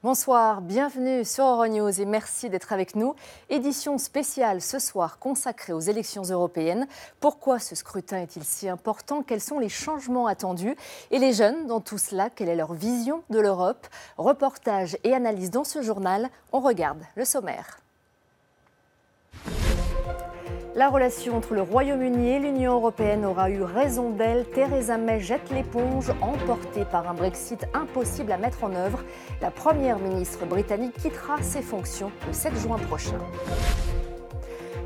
Bonsoir, bienvenue sur Euronews et merci d'être avec nous. Édition spéciale ce soir consacrée aux élections européennes. Pourquoi ce scrutin est-il si important? Quels sont les changements attendus? Et les jeunes, dans tout cela, quelle est leur vision de l'Europe? Reportage et analyse dans ce journal. On regarde le sommaire. La relation entre le Royaume-Uni et l'Union européenne aura eu raison d'elle. Theresa May jette l'éponge, emportée par un Brexit impossible à mettre en œuvre. La première ministre britannique quittera ses fonctions le 7 juin prochain.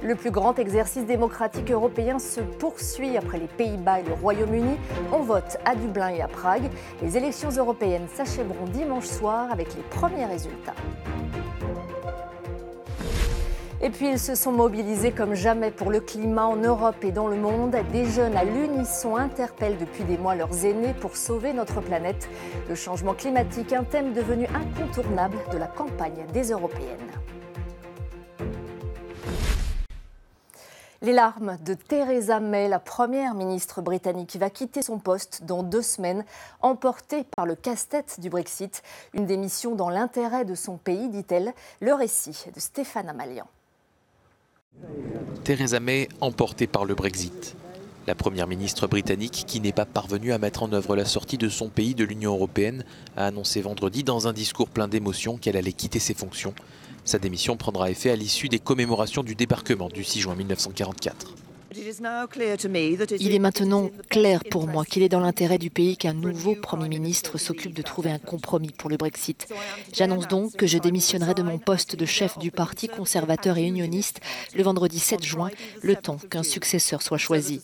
Le plus grand exercice démocratique européen se poursuit après les Pays-Bas et le Royaume-Uni. On vote à Dublin et à Prague. Les élections européennes s'achèveront dimanche soir avec les premiers résultats. Et puis ils se sont mobilisés comme jamais pour le climat en Europe et dans le monde. Des jeunes à l'unisson interpellent depuis des mois leurs aînés pour sauver notre planète. Le changement climatique, un thème devenu incontournable de la campagne des Européennes. Les larmes de Theresa May, la première ministre britannique qui va quitter son poste dans 2 semaines, emportée par le casse-tête du Brexit. Une démission dans l'intérêt de son pays, dit-elle. Le récit de Stéphane Amalian. Theresa May emportée par le Brexit. La première ministre britannique, qui n'est pas parvenue à mettre en œuvre la sortie de son pays de l'Union européenne, a annoncé vendredi dans un discours plein d'émotions qu'elle allait quitter ses fonctions. Sa démission prendra effet à l'issue des commémorations du débarquement du 6 juin 1944. Il est maintenant clair pour moi qu'il est dans l'intérêt du pays qu'un nouveau Premier ministre s'occupe de trouver un compromis pour le Brexit. J'annonce donc que je démissionnerai de mon poste de chef du parti conservateur et unioniste le vendredi 7 juin, le temps qu'un successeur soit choisi.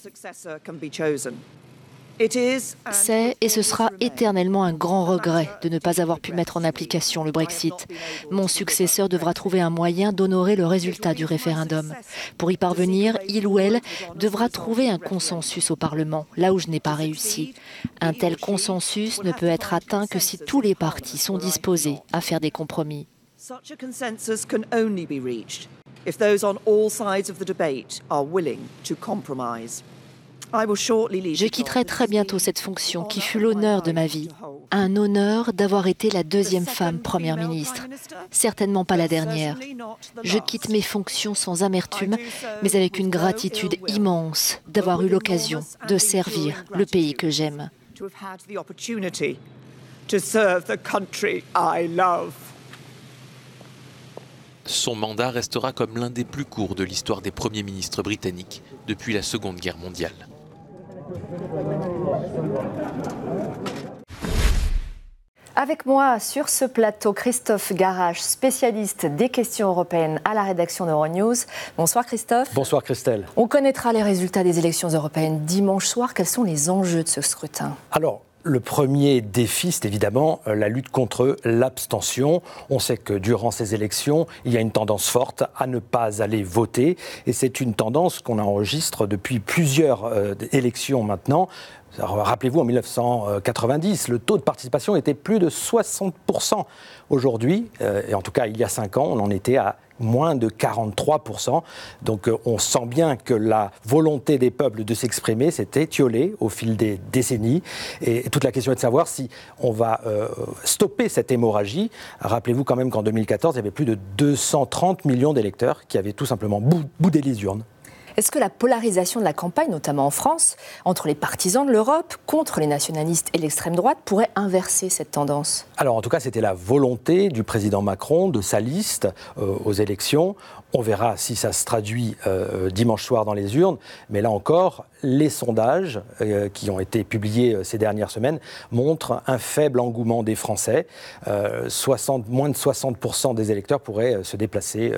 C'est et ce sera éternellement un grand regret de ne pas avoir pu mettre en application le Brexit. Mon successeur devra trouver un moyen d'honorer le résultat du référendum. Pour y parvenir, il ou elle devra trouver un consensus au Parlement, là où je n'ai pas réussi. Un tel consensus ne peut être atteint que si tous les partis sont disposés à faire des compromis. Such a consensus can only be reached if those on all sides of the debate are willing to compromise. Je quitterai très bientôt cette fonction qui fut l'honneur de ma vie. Un honneur d'avoir été la 2e femme première ministre. Certainement pas la dernière. Je quitte mes fonctions sans amertume, mais avec une gratitude immense d'avoir eu l'occasion de servir le pays que j'aime. Son mandat restera comme l'un des plus courts de l'histoire des premiers ministres britanniques depuis la Seconde Guerre mondiale. Avec moi sur ce plateau, Christophe Garage, spécialiste des questions européennes à la rédaction d'Euronews. Bonsoir Christophe. Bonsoir Christelle. On connaîtra les résultats des élections européennes dimanche soir. Quels sont les enjeux de ce scrutin ? Alors, le premier défi, c'est évidemment la lutte contre l'abstention. On sait que durant ces élections, il y a une tendance forte à ne pas aller voter. Et c'est une tendance qu'on enregistre depuis plusieurs élections maintenant. Alors, rappelez-vous, en 1990, le taux de participation était plus de 60%. Aujourd'hui, et en tout cas il y a 5 ans, on en était à moins de 43%. Donc on sent bien que la volonté des peuples de s'exprimer s'est étiolée au fil des décennies. Et toute la question est de savoir si on va stopper cette hémorragie. Rappelez-vous quand même qu'en 2014, il y avait plus de 230 millions d'électeurs qui avaient tout simplement boudé les urnes. Est-ce que la polarisation de la campagne, notamment en France, entre les partisans de l'Europe contre les nationalistes et l'extrême droite, pourrait inverser cette tendance ? Alors en tout cas, c'était la volonté du président Macron, de sa liste aux élections. On verra si ça se traduit dimanche soir dans les urnes. Mais là encore, les sondages qui ont été publiés ces dernières semaines montrent un faible engouement des Français. Moins de 60% des électeurs pourraient se déplacer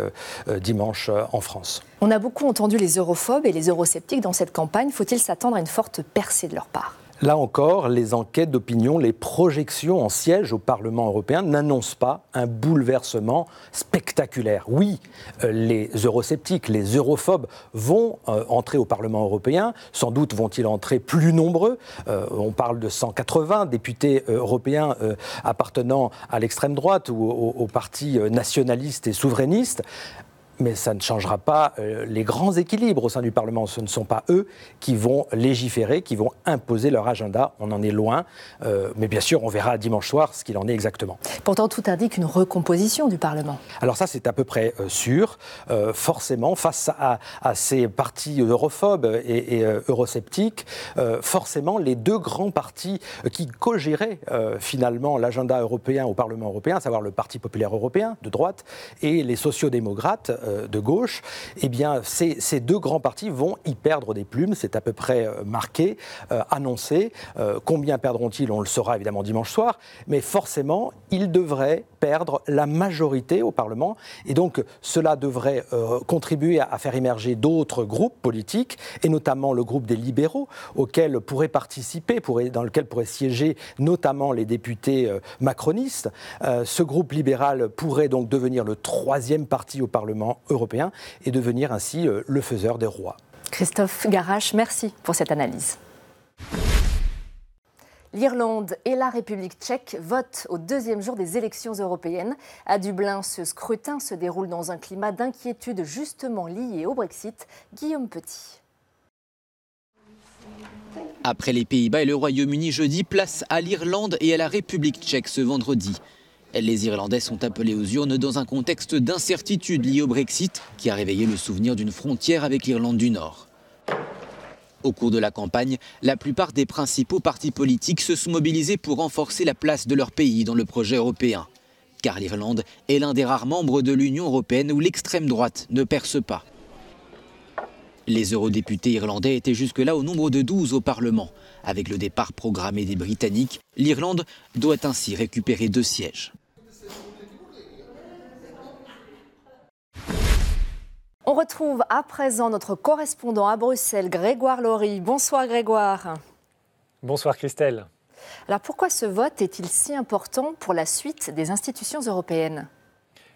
dimanche en France. On a beaucoup entendu les europhobes et les eurosceptiques dans cette campagne. Faut-il s'attendre à une forte percée de leur part ? Là encore, les enquêtes d'opinion, les projections en siège au Parlement européen n'annoncent pas un bouleversement spectaculaire. Oui, les eurosceptiques, les europhobes vont entrer au Parlement européen. Sans doute vont-ils entrer plus nombreux. On parle de 180 députés européens appartenant à l'extrême droite ou aux partis nationalistes et souverainistes. mais ça ne changera pas les grands équilibres au sein du Parlement. Ce ne sont pas eux qui vont légiférer, qui vont imposer leur agenda. On en est loin, mais bien sûr, on verra dimanche soir ce qu'il en est exactement. Pourtant, tout indique une recomposition du Parlement. Alors ça, c'est à peu près sûr. Forcément, face à ces partis europhobes et eurosceptiques, forcément, les deux grands partis qui co-géraient finalement l'agenda européen au Parlement européen, à savoir le Parti populaire européen de droite et les sociaux-démocrates de gauche, eh bien, ces deux grands partis vont y perdre des plumes. C'est à peu près marqué, annoncé. Combien perdront-ils? On le saura évidemment dimanche soir. Mais forcément, ils devraient perdre la majorité au Parlement. Et donc, cela devrait contribuer à faire émerger d'autres groupes politiques, et notamment le groupe des libéraux, auquel pourraient participer, dans lequel pourraient siéger notamment les députés macronistes. Ce groupe libéral pourrait donc devenir le troisième parti au Parlement européen et devenir ainsi le faiseur des rois. Christophe Garrache, merci pour cette analyse. L'Irlande et la République tchèque votent au deuxième jour des élections européennes. À Dublin, ce scrutin se déroule dans un climat d'inquiétude justement lié au Brexit. Guillaume Petit. Après les Pays-Bas et le Royaume-Uni jeudi, place à l'Irlande et à la République tchèque ce vendredi. Les Irlandais sont appelés aux urnes dans un contexte d'incertitude lié au Brexit qui a réveillé le souvenir d'une frontière avec l'Irlande du Nord. Au cours de la campagne, la plupart des principaux partis politiques se sont mobilisés pour renforcer la place de leur pays dans le projet européen. Car l'Irlande est l'un des rares membres de l'Union européenne où l'extrême droite ne perce pas. Les eurodéputés irlandais étaient jusque-là au nombre de 12 au Parlement. Avec le départ programmé des Britanniques, l'Irlande doit ainsi récupérer 2 sièges. On retrouve à présent notre correspondant à Bruxelles, Grégoire Laurie. Bonsoir Grégoire. Bonsoir Christelle. Alors pourquoi ce vote est-il si important pour la suite des institutions européennes ?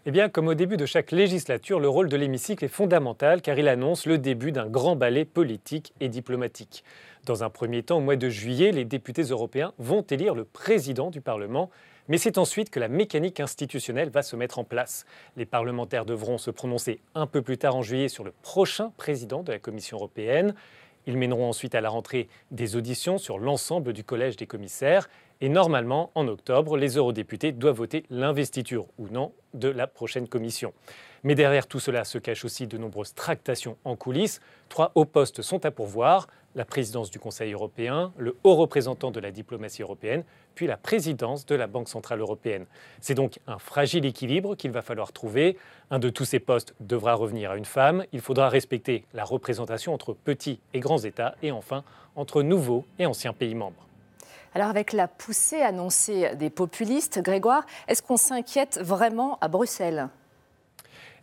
Eh bien, comme au début de chaque législature, le rôle de l'hémicycle est fondamental car il annonce le début d'un grand ballet politique et diplomatique. Dans un premier temps, au mois de juillet, les députés européens vont élire le président du Parlement. Mais c'est ensuite que la mécanique institutionnelle va se mettre en place. Les parlementaires devront se prononcer un peu plus tard en juillet sur le prochain président de la Commission européenne. Ils mèneront ensuite à la rentrée des auditions sur l'ensemble du collège des commissaires. Et normalement, en octobre, les eurodéputés doivent voter l'investiture ou non de la prochaine commission. Mais derrière tout cela se cachent aussi de nombreuses tractations en coulisses. 3 hauts postes sont à pourvoir, la présidence du Conseil européen, le haut représentant de la diplomatie européenne, puis la présidence de la Banque centrale européenne. C'est donc un fragile équilibre qu'il va falloir trouver. Un de tous ces postes devra revenir à une femme. Il faudra respecter la représentation entre petits et grands États et enfin entre nouveaux et anciens pays membres. Alors avec la poussée annoncée des populistes, Grégoire, est-ce qu'on s'inquiète vraiment à Bruxelles ?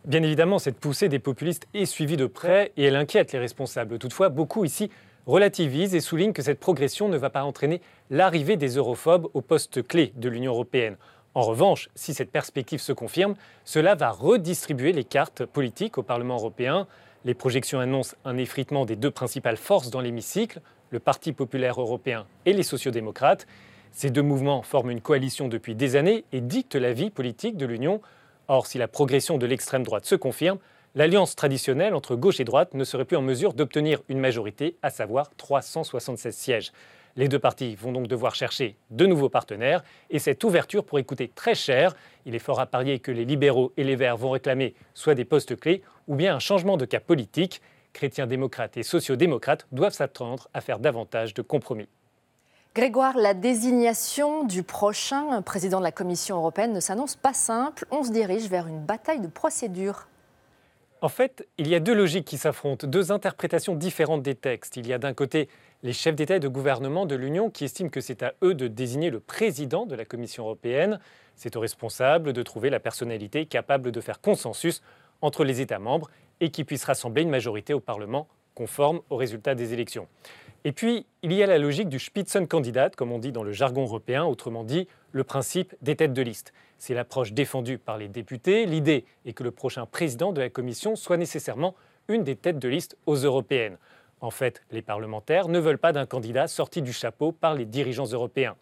Bien évidemment, cette poussée des populistes est suivie de près et elle inquiète les responsables. Toutefois, beaucoup ici relativisent et soulignent que cette progression ne va pas entraîner l'arrivée des europhobes aux postes clés de l'Union européenne. En revanche, si cette perspective se confirme, cela va redistribuer les cartes politiques au Parlement européen. Les projections annoncent un effritement des 2 principales forces dans l'hémicycle, le Parti populaire européen et les sociaux-démocrates. Ces 2 mouvements forment une coalition depuis des années et dictent la vie politique de l'Union. Or, si la progression de l'extrême droite se confirme, l'alliance traditionnelle entre gauche et droite ne serait plus en mesure d'obtenir une majorité, à savoir 376 sièges. Les 2 partis vont donc devoir chercher de nouveaux partenaires et cette ouverture pourrait coûter très cher. Il est fort à parier que les libéraux et les Verts vont réclamer soit des postes clés ou bien un changement de cap politique. Chrétiens démocrates et sociaux-démocrates doivent s'attendre à faire davantage de compromis. Grégoire, la désignation du prochain président de la Commission européenne ne s'annonce pas simple. On se dirige vers une bataille de procédure. En fait, il y a 2 logiques qui s'affrontent, 2 interprétations différentes des textes. Il y a d'un côté les chefs d'État et de gouvernement de l'Union qui estiment que c'est à eux de désigner le président de la Commission européenne. C'est aux responsables de trouver la personnalité capable de faire consensus entre les États membres et qui puisse rassembler une majorité au Parlement conforme aux résultats des élections. Et puis, il y a la logique du Spitzenkandidat, comme on dit dans le jargon européen, autrement dit, le principe des têtes de liste. C'est l'approche défendue par les députés. L'idée est que le prochain président de la Commission soit nécessairement une des têtes de liste aux européennes. En fait, les parlementaires ne veulent pas d'un candidat sorti du chapeau par les dirigeants européens.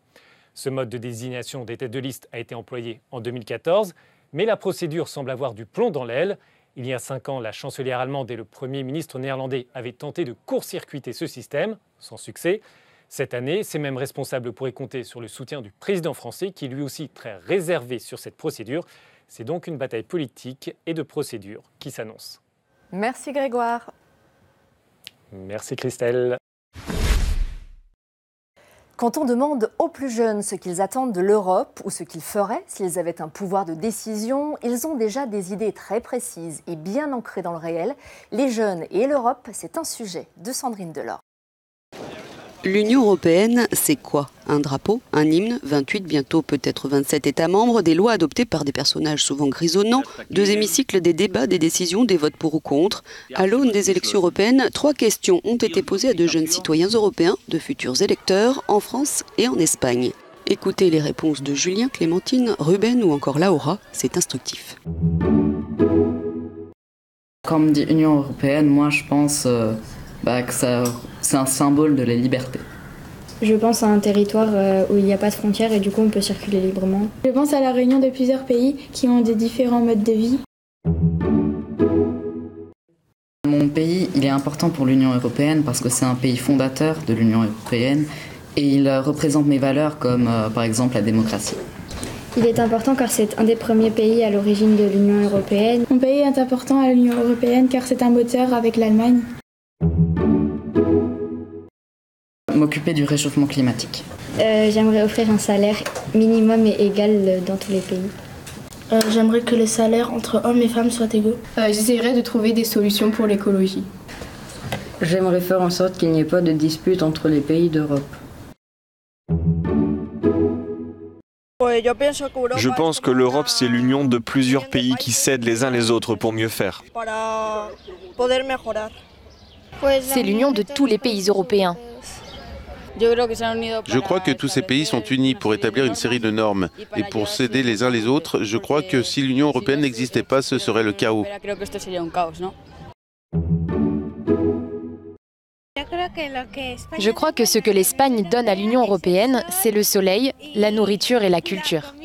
Ce mode de désignation des têtes de liste a été employé en 2014, mais la procédure semble avoir du plomb dans l'aile. Il y a 5 ans, la chancelière allemande et le Premier ministre néerlandais avaient tenté de court-circuiter ce système, sans succès. Cette année, ces mêmes responsables pourraient compter sur le soutien du président français, qui est lui aussi très réservé sur cette procédure. C'est donc une bataille politique et de procédure qui s'annonce. Merci Grégoire. Merci Christelle. Quand on demande aux plus jeunes ce qu'ils attendent de l'Europe ou ce qu'ils feraient s'ils avaient un pouvoir de décision, ils ont déjà des idées très précises et bien ancrées dans le réel. Les jeunes et l'Europe, c'est un sujet de Sandrine Delors. L'Union européenne, c'est quoi? Un drapeau, un hymne, 28, bientôt peut-être 27 États membres, des lois adoptées par des personnages souvent grisonnants, 2 hémicycles, des débats, des décisions, des votes pour ou contre. À l'aune des élections européennes, 3 questions ont été posées à de jeunes citoyens européens, de futurs électeurs, en France et en Espagne. Écoutez les réponses de Julien, Clémentine, Ruben ou encore Laura, c'est instructif. Quand on me dit Union européenne, moi je pense que c'est un symbole de la liberté. Je pense à un territoire où il n'y a pas de frontières et du coup on peut circuler librement. Je pense à la réunion de plusieurs pays qui ont des différents modes de vie. Mon pays, il est important pour l'Union européenne parce que c'est un pays fondateur de l'Union européenne et il représente mes valeurs comme par exemple la démocratie. Il est important car c'est un des premiers pays à l'origine de l'Union européenne. Mon pays est important à l'Union européenne car c'est un moteur avec l'Allemagne. M'occuper du réchauffement climatique. J'aimerais offrir un salaire minimum et égal dans tous les pays. J'aimerais que les salaires entre hommes et femmes soient égaux. J'essaierai de trouver des solutions pour l'écologie. J'aimerais faire en sorte qu'il n'y ait pas de dispute entre les pays d'Europe. Je pense que l'Europe, c'est l'union de plusieurs pays qui s'aident les uns les autres pour mieux faire. C'est l'union de tous les pays européens. Je crois que tous ces pays sont unis pour établir une série de normes et pour s'aider les uns les autres. Je crois que si l'Union européenne n'existait pas, ce serait le chaos. Je crois que ce que l'Espagne donne à l'Union européenne, c'est le soleil, la nourriture et la culture.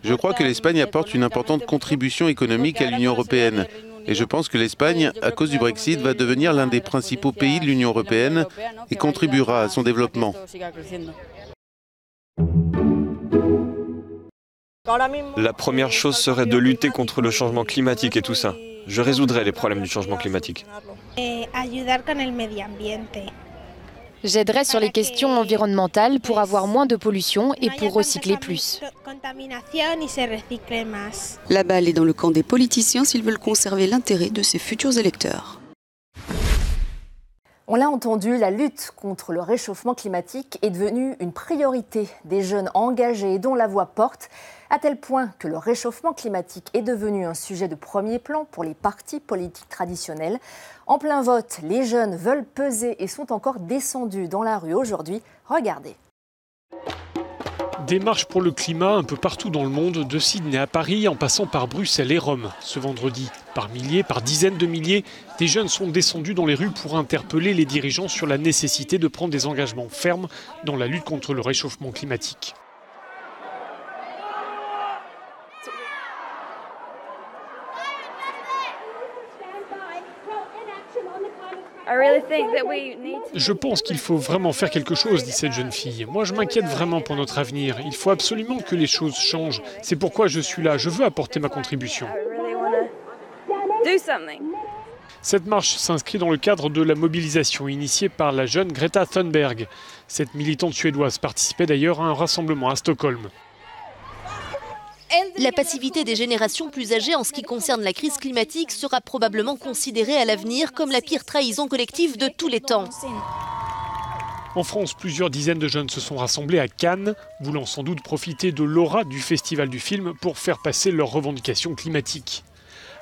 Je crois que l'Espagne apporte une importante contribution économique à l'Union européenne. Et je pense que l'Espagne, à cause du Brexit, va devenir l'un des principaux pays de l'Union européenne et contribuera à son développement. La première chose serait de lutter contre le changement climatique et tout ça. Je résoudrais les problèmes du changement climatique. J'aiderai sur les questions environnementales pour avoir moins de pollution et pour recycler plus. La balle est dans le camp des politiciens s'ils veulent conserver l'intérêt de ses futurs électeurs. On l'a entendu, la lutte contre le réchauffement climatique est devenue une priorité des jeunes engagés et dont la voix porte, à tel point que le réchauffement climatique est devenu un sujet de premier plan pour les partis politiques traditionnels. En plein vote, les jeunes veulent peser et sont encore descendus dans la rue aujourd'hui. Regardez. Des marches pour le climat un peu partout dans le monde, de Sydney à Paris en passant par Bruxelles et Rome. Ce vendredi, par milliers, par dizaines de milliers, des jeunes sont descendus dans les rues pour interpeller les dirigeants sur la nécessité de prendre des engagements fermes dans la lutte contre le réchauffement climatique. Je pense qu'il faut vraiment faire quelque chose, dit cette jeune fille. Moi, je m'inquiète vraiment pour notre avenir. Il faut absolument que les choses changent. C'est pourquoi je suis là. Je veux apporter ma contribution. Cette marche s'inscrit dans le cadre de la mobilisation initiée par la jeune Greta Thunberg. Cette militante suédoise participait d'ailleurs à un rassemblement à Stockholm. La passivité des générations plus âgées en ce qui concerne la crise climatique sera probablement considérée à l'avenir comme la pire trahison collective de tous les temps. En France, plusieurs dizaines de jeunes se sont rassemblés à Cannes, voulant sans doute profiter de l'aura du festival du film pour faire passer leurs revendications climatiques.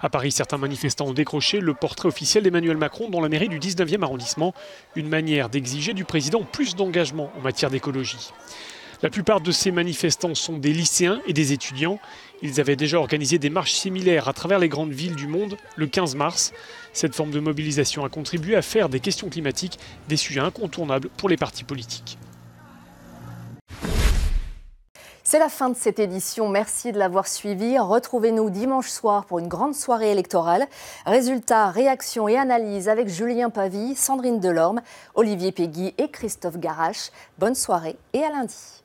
À Paris, certains manifestants ont décroché le portrait officiel d'Emmanuel Macron dans la mairie du 19e arrondissement, une manière d'exiger du président plus d'engagement en matière d'écologie. La plupart de ces manifestants sont des lycéens et des étudiants. Ils avaient déjà organisé des marches similaires à travers les grandes villes du monde le 15 mars. Cette forme de mobilisation a contribué à faire des questions climatiques des sujets incontournables pour les partis politiques. C'est la fin de cette édition. Merci de l'avoir suivi. Retrouvez-nous dimanche soir pour une grande soirée électorale. Résultats, réactions et analyses avec Julien Pavie, Sandrine Delorme, Olivier Péguy et Christophe Garache. Bonne soirée et à lundi.